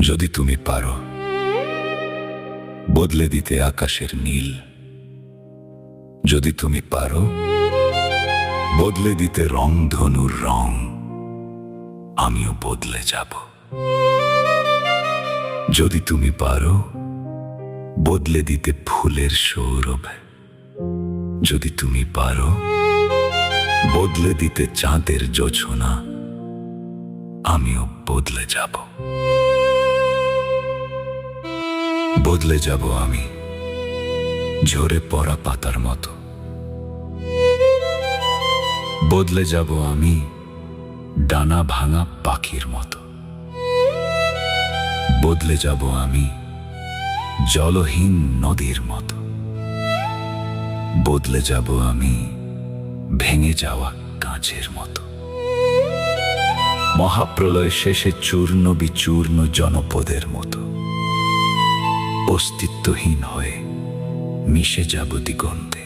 যদি তুমি পারো বদলে দিতে আকাশের নীল, যদি তুমি পারো বদলে দিতে রংধনুর রং, আমিও বদলে যাব। যদি তুমি পারো বদলে দিতে ফুলের সৌরভ, যদি তুমি পারো বদলে দিতে চাঁদের জোছনা, আমিও বদলে যাব। বদলে যাব আমি ঝরে পড়া পাতার মতো, বদলে যাব আমি ডানা ভাঙা পাখির মতো, বদলে যাব আমি জলহীন নদীর মতো, বদলে যাব আমি ভেঙে যাওয়া কাঁচের মতো, মহাপ্রলয় শেষে চূর্ণ বিচূর্ণ জনপদের মতো, অস্তিত্বহীন হয়ে মিশে যাব দিগন্তে।